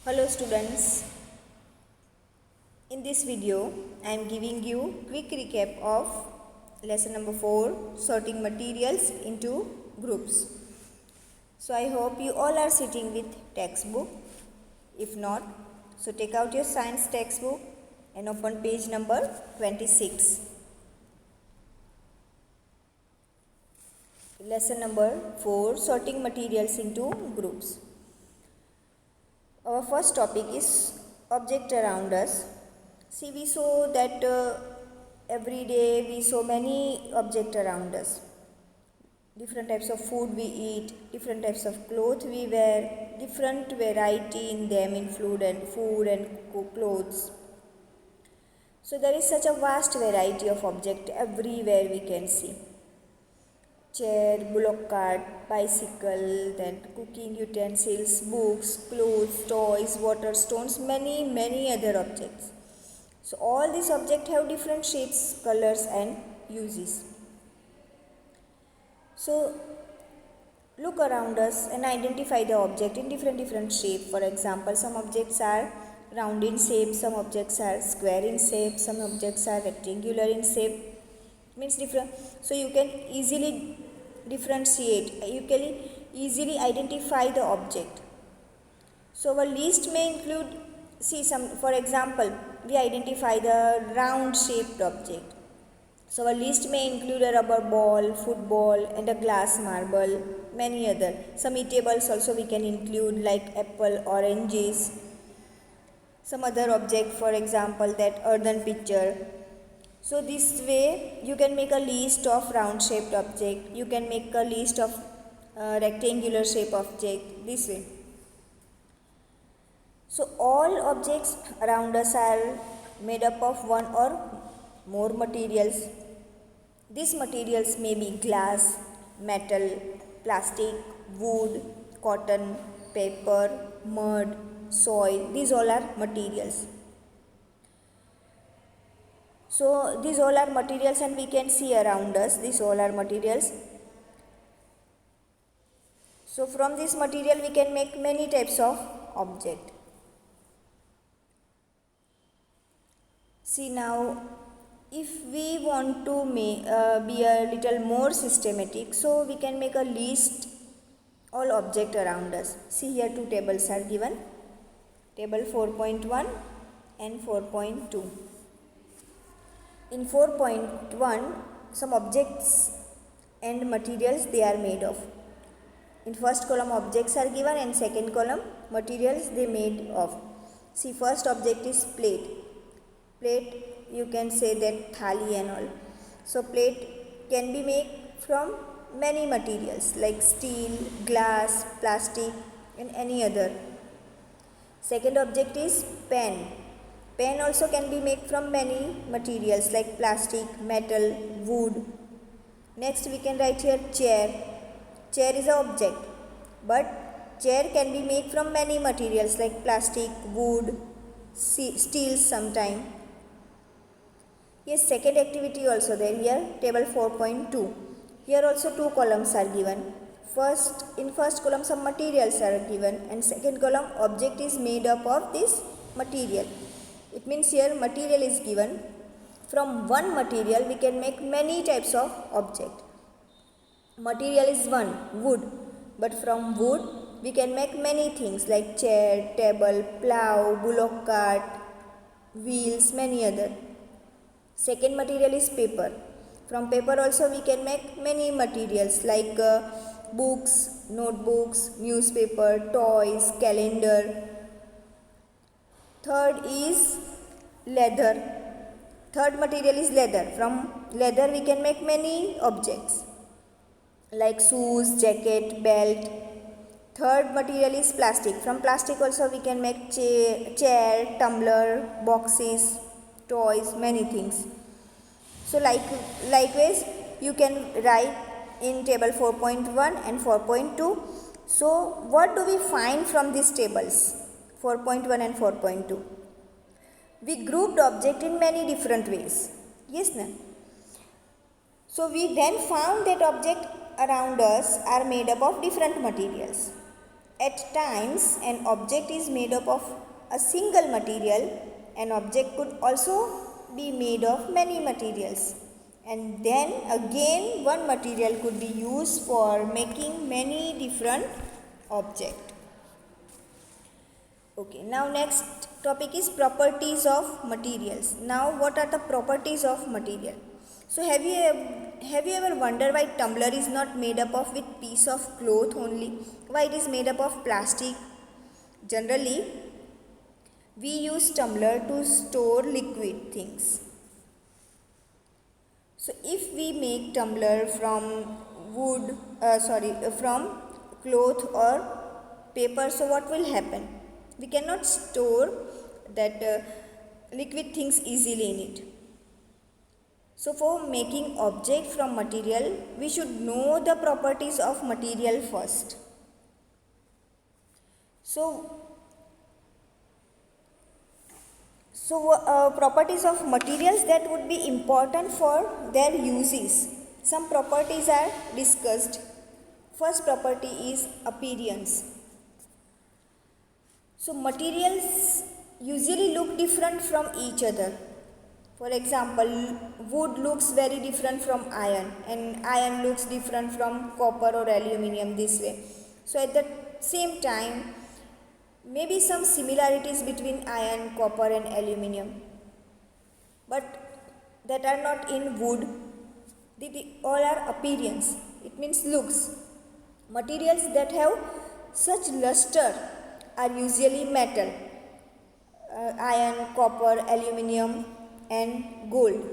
Hello students, in this video I am giving you quick recap of lesson number 4, sorting materials into groups. So I hope you all are sitting with textbook. If not, so take out your science textbook and open page number 26. Lesson number 4, sorting materials into groups. Our first topic is object around us. See, we saw that every day we saw many objects around us. Different types of food we eat, different types of clothes we wear, different variety in them in food and clothes. So there is such a vast variety of objects everywhere we can see. Chair, bullock cart, bicycle, then cooking utensils, books, clothes, toys, water stones, many other objects. So all these objects have different shapes, colors and uses. So look around us and identify the object in different shape. For example, some objects are round in shape, some objects are square in shape, some objects are rectangular in shape. Means different. So you can easily differentiate, you can easily identify the object. So our list may include, for example, we identify the round shaped object. So our list may include a rubber ball, football and a glass marble, many other. Some eatables also we can include like apple, oranges. Some other object, for example, that earthen pitcher. So this way you can make a list of round shaped object, you can make a list of rectangular shape object, this way. So all objects around us are made up of one or more materials. These materials may be glass, metal, plastic, wood, cotton, paper, mud, soil, these all are materials. So these all are materials and we can see around us, these all are materials. So from this material we can make many types of object. See now, if we want to be a little more systematic, so we can make a list all object around us. See here two tables are given, table 4.1 and 4.2. In 4.1, some objects and materials they are made of. In first column objects are given and second column materials they made of. See, first object is plate. Plate, you can say that thali and all. So plate can be made from many materials like steel, glass, plastic and any other. Second object is pen. Pen also can be made from many materials like plastic, metal, wood. Next we can write here chair. Chair is an object, but chair can be made from many materials like plastic, wood, steel sometime. Yes, second activity also there here, table 4.2. Here also two columns are given. In first column some materials are given and second column object is made up of this material. It means here material is given. From one material we can make many types of object. Material is one, wood. But from wood we can make many things like chair, table, plough, bullock cart, wheels, many other. Second material is paper. From paper also we can make many materials like books, notebooks, newspaper, toys, calendar. Third is leather. Third material is leather. From leather we can make many objects like shoes, jacket, belt. Third material is plastic. From plastic also we can make chair, tumbler, boxes, toys, many things. So likewise you can write in table 4.1 and 4.2. So what do we find from these tables 4.1 and 4.2? We grouped object in many different ways. Yes, na? So we then found that object around us are made up of different materials. At times, an object is made up of a single material. An object could also be made of many materials. And then again, one material could be used for making many different objects. Okay, now next topic is properties of materials. Now, what are the properties of material? So, have you ever wondered why tumbler is not made up of with piece of cloth only? Why it is made up of plastic? Generally, we use tumbler to store liquid things. So, if we make tumbler from from cloth or paper, so what will happen? We cannot store that liquid things easily in it. So for making object from material, we should know the properties of material first. So properties of materials that would be important for their uses. Some properties are discussed. First property is appearance. So materials usually look different from each other. For example, wood looks very different from iron, and iron looks different from copper or aluminium this way. So at the same time, maybe some similarities between iron, copper and aluminium, but that are not in wood. They all are appearance. It means looks. Materials that have such luster are usually metal, iron, copper, aluminium and gold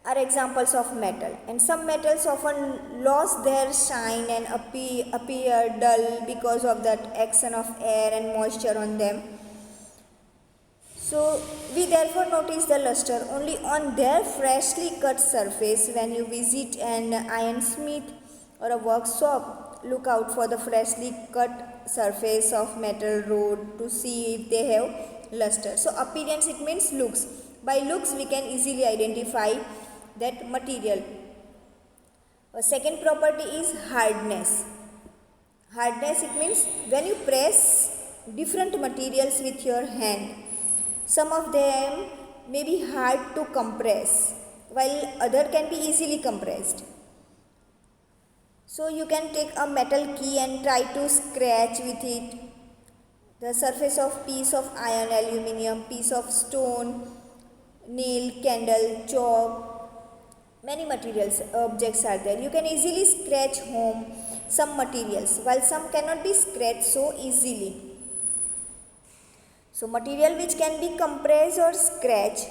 are examples of metal, and some metals often lose their shine and appear dull because of that action of air and moisture on them. So we therefore notice the luster only on their freshly cut surface. When you visit an ironsmith or a workshop, look out for the freshly cut surface of metal rod to see if they have luster. So appearance, it means looks. By looks we can easily identify that material. A second property is hardness. Hardness, it means when you press different materials with your hand, some of them may be hard to compress while other can be easily compressed. So you can take a metal key and try to scratch with it the surface of piece of iron, aluminium, piece of stone, nail, candle, chalk. Many materials, objects are there. You can easily scratch home some materials, while some cannot be scratched so easily. So material which can be compressed or scratched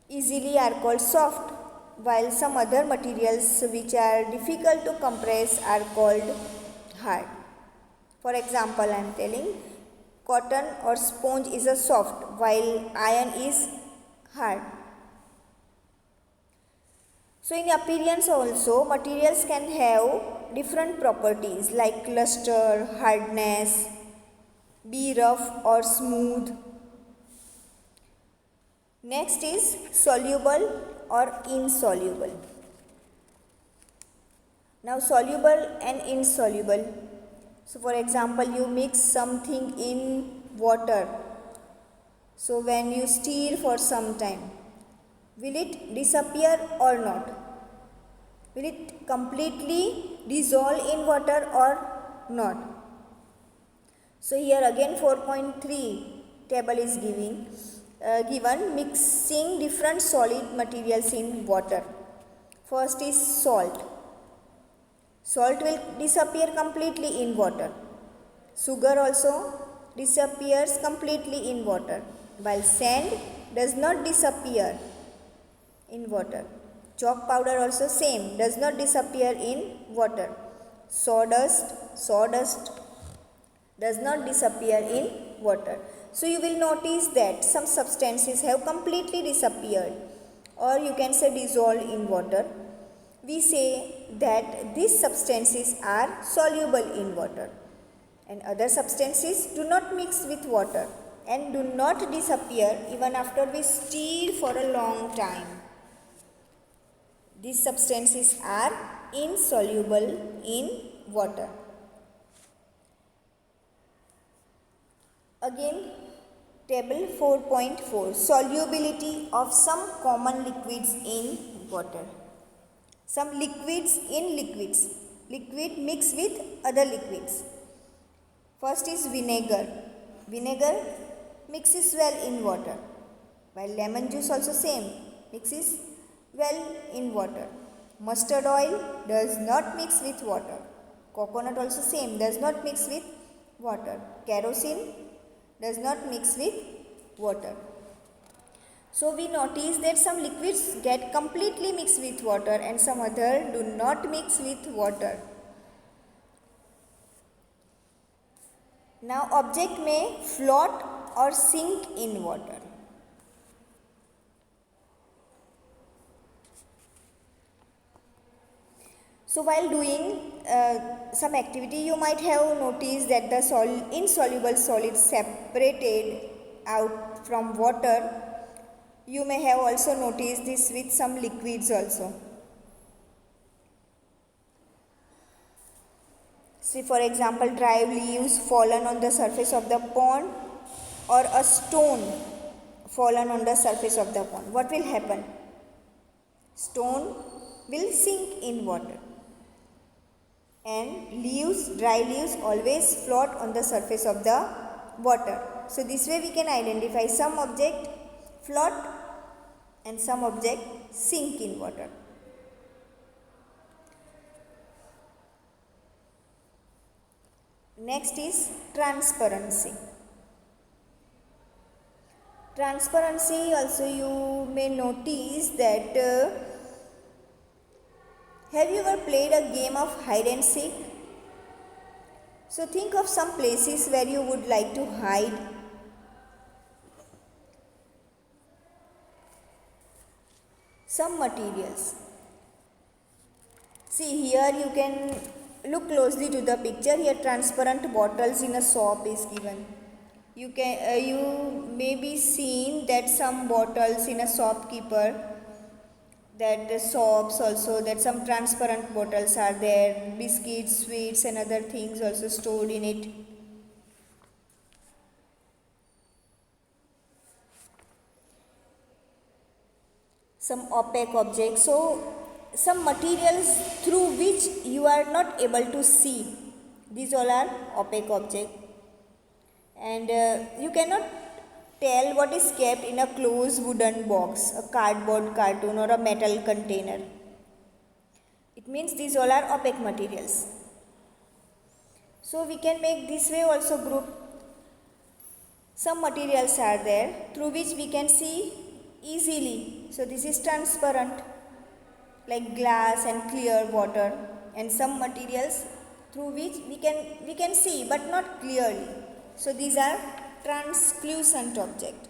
easily are called soft, while some other materials which are difficult to compress are called hard. For example, I am telling cotton or sponge is a soft, while iron is hard. So in appearance also, materials can have different properties like luster, hardness, be rough or smooth. Next is soluble or insoluble. Now soluble and insoluble. So for example, you mix something in water. So when you stir for some time, will it disappear or not? Will it completely dissolve in water or not? So here again 4.3 table is given mixing different solid materials in water. First is salt. Salt will disappear completely in water. Sugar also disappears completely in water, while sand does not disappear in water. Chalk powder also same, does not disappear in water. Sawdust does not disappear in water. So you will notice that some substances have completely disappeared, or you can say dissolved in water. We say that these substances are soluble in water, and other substances do not mix with water and do not disappear even after we stir for a long time. These substances are insoluble in water. Again, table 4.4, solubility of some common liquids in water. Some liquids in liquids. Liquid mixed with other liquids. First is vinegar. Vinegar mixes well in water. While lemon juice also same, mixes well in water. Mustard oil does not mix with water. Coconut also same, does not mix with water. Kerosene does not mix with water. So we notice that some liquids get completely mixed with water and some other do not mix with water. Now object may float or sink in water. So while doing some activity, you might have noticed that the insoluble solids separated out from water. You may have also noticed this with some liquids also. See, for example, dry leaves fallen on the surface of the pond or a stone fallen on the surface of the pond. What will happen? Stone will sink in water. And dry leaves always float on the surface of the water. So this way we can identify some object float and some object sink in water. Next is transparency. Transparency also you may notice that have you ever played a game of hide and seek? So think of some places where you would like to hide. Some materials. See, here you can look closely to the picture. Here transparent bottles in a soap is given. You may be seen that some bottles in a shopkeeper, that the soaps also, that some transparent bottles are there, biscuits, sweets and other things also stored in it. Some opaque objects. So some materials through which you are not able to see. These all are opaque objects. And you cannot tell what is kept in a closed wooden box, a cardboard cartoon or a metal container. It means these all are opaque materials. So we can make this way also group. Some materials are there through which we can see easily. So this is transparent, like glass and clear water, and some materials through which we can see but not clearly. So these are translucent object.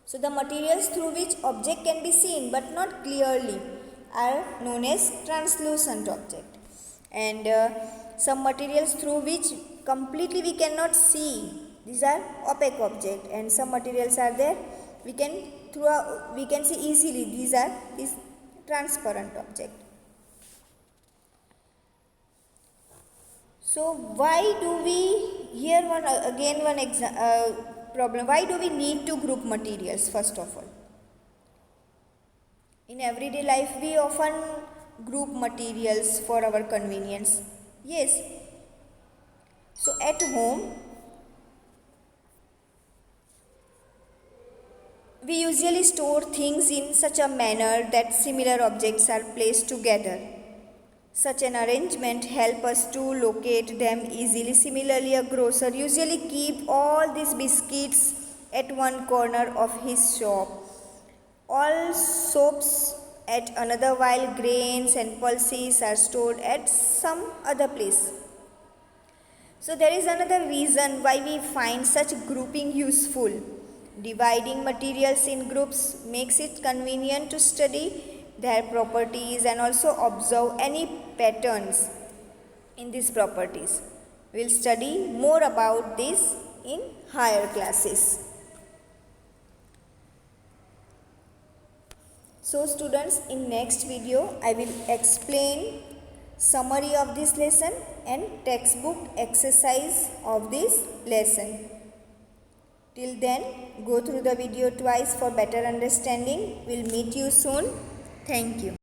So the materials through which object can be seen but not clearly are known as translucent object. And some materials through which completely we cannot see, these are opaque object. And some materials are there we can see easily, these are transparent object. So why do we, here one problem, why do we need to group materials first of all? In everyday life we often group materials for our convenience. Yes. So at home we usually store things in such a manner that similar objects are placed together. Such an arrangement helps us to locate them easily. Similarly, a grocer usually keeps all these biscuits at one corner of his shop, all soaps at another, while grains and pulses are stored at some other place. So there is another reason why we find such grouping useful. Dividing materials in groups makes it convenient to study their properties and also observe any patterns in these properties. We will study more about this in higher classes. So students, in next video I will explain summary of this lesson and textbook exercise of this lesson. Till then, go through the video twice for better understanding. We'll meet you soon. Thank you.